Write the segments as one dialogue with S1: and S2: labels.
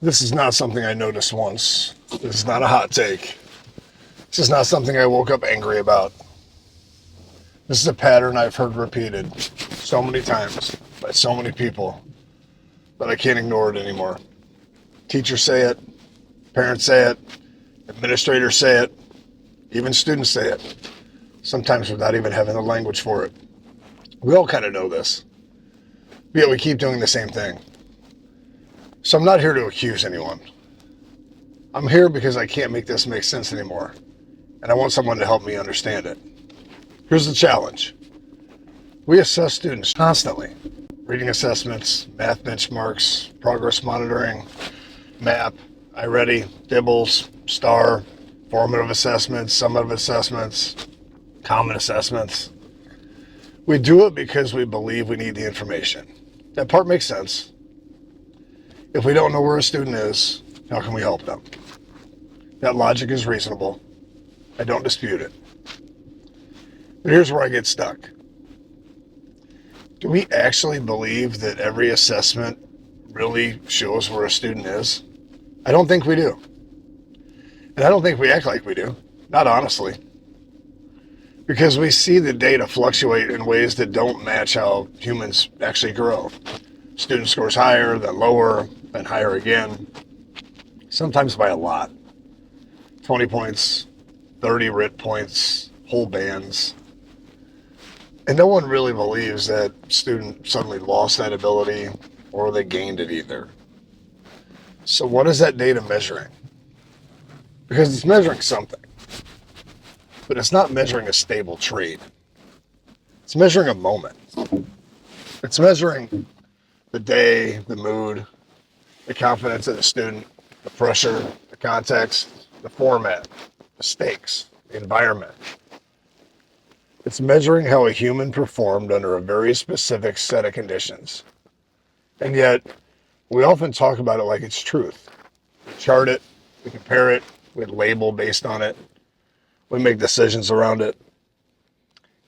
S1: This is not something I noticed once. This is not a hot take. This is not something I woke up angry about. This is a pattern I've heard repeated so many times by so many people that I can't ignore it anymore. Teachers say it, parents say it, administrators say it, even students say it, sometimes without even having the language for it. We all kind of know this, but yet we keep doing the same thing. So I'm not here to accuse anyone. I'm here because I can't make this make sense anymore, and I want someone to help me understand it. Here's the challenge. We assess students constantly. Reading assessments, math benchmarks, progress monitoring, MAP, iReady, DIBELS, STAR, formative assessments, summative assessments, common assessments. We do it because we believe we need the information. That part makes sense. If we don't know where a student is, how can we help them? That logic is reasonable. I don't dispute it. But here's where I get stuck. Do we actually believe that every assessment really shows where a student is? I don't think we do. And I don't think we act like we do. Not honestly. Because we see the data fluctuate in ways that don't match how humans actually grow. Student scores higher, then lower, then higher again. Sometimes by a lot. 20 points, 30 RIT points, whole bands. And no one really believes that student suddenly lost that ability or they gained it either. So what is that data measuring? Because it's measuring something. But it's not measuring a stable trait. It's measuring a moment. It's measuring the day, the mood, the confidence of the student, the pressure, the context, the format, the stakes, the environment. It's measuring how a human performed under a very specific set of conditions. And yet, we often talk about it like it's truth. We chart it, we compare it, we label based on it, we make decisions around it,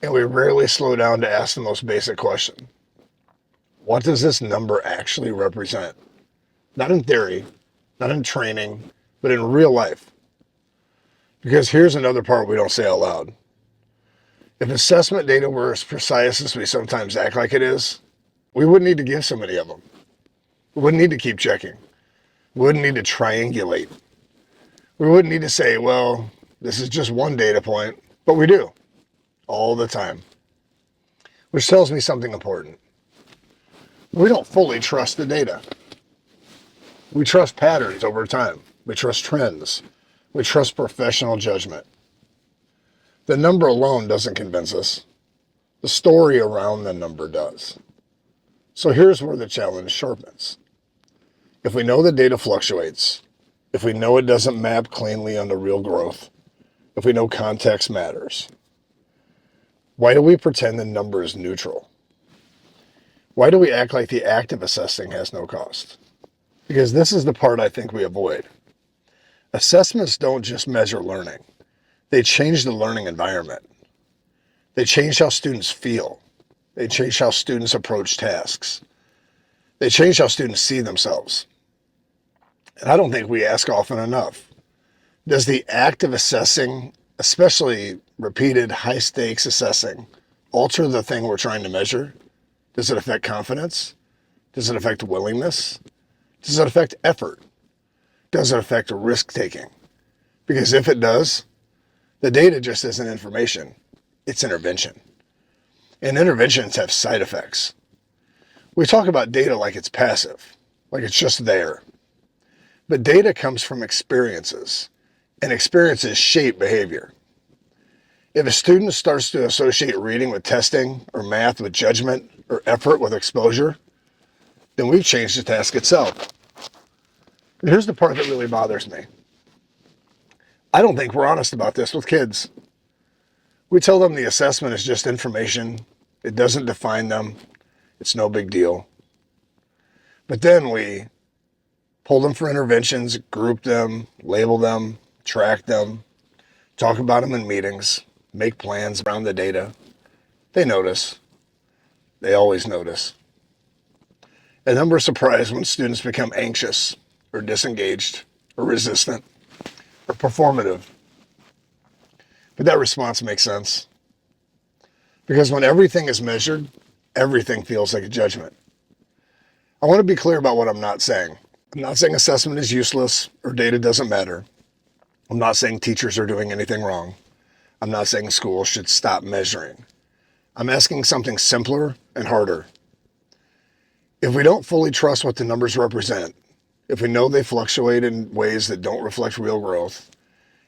S1: and we rarely slow down to ask the most basic question. What does this number actually represent? Not in theory, not in training, but in real life. Because here's another part we don't say out loud. If assessment data were as precise as we sometimes act like it is, we wouldn't need to give so many of them. We wouldn't need to keep checking. We wouldn't need to triangulate. We wouldn't need to say, well, this is just one data point, but we do, all the time. Which tells me something important. We don't fully trust the data. We trust patterns over time. We trust trends. We trust professional judgment. The number alone doesn't convince us. The story around the number does. So here's where the challenge sharpens. If we know the data fluctuates, if we know it doesn't map cleanly onto real growth, if we know context matters, why do we pretend the number is neutral? Why do we act like the act of assessing has no cost? Because this is the part I think we avoid. Assessments don't just measure learning. They change the learning environment. They change how students feel. They change how students approach tasks. They change how students see themselves. And I don't think we ask often enough. Does the act of assessing, especially repeated high-stakes assessing, alter the thing we're trying to measure? Does it affect confidence? Does it affect willingness? Does it affect effort? Does it affect risk-taking? Because if it does, the data just isn't information, it's intervention. And interventions have side effects. We talk about data like it's passive, like it's just there. But data comes from experiences, and experiences shape behavior. If a student starts to associate reading with testing, or math with judgment, or effort with exposure, then we've changed the task itself. And here's the part that really bothers me. I don't think we're honest about this with kids. We tell them the assessment is just information. It doesn't define them. It's no big deal. But then we pull them for interventions, group them, label them, track them, talk about them in meetings, make plans around the data. They notice. They always notice. And then we're surprised when students become anxious or disengaged or resistant or performative. But that response makes sense. Because when everything is measured, everything feels like a judgment. I want to be clear about what I'm not saying. I'm not saying assessment is useless or data doesn't matter. I'm not saying teachers are doing anything wrong. I'm not saying schools should stop measuring. I'm asking something simpler and harder. If we don't fully trust what the numbers represent, if we know they fluctuate in ways that don't reflect real growth,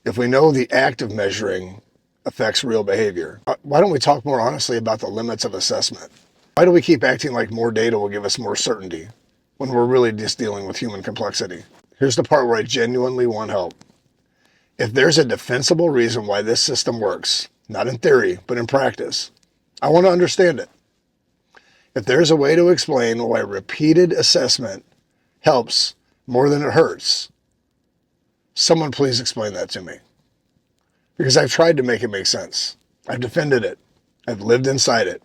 S1: if we know the act of measuring affects real behavior, why don't we talk more honestly about the limits of assessment? Why do we keep acting like more data will give us more certainty when we're really just dealing with human complexity? Here's the part where I genuinely want help. If there's a defensible reason why this system works, not in theory, but in practice, I want to understand it. If there's a way to explain why repeated assessment helps more than it hurts, someone please explain that to me. Because I've tried to make it make sense. I've defended it. I've lived inside it.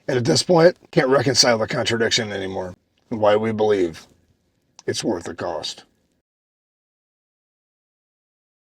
S1: And at this point, can't reconcile the contradiction anymore and why we believe it's worth the cost.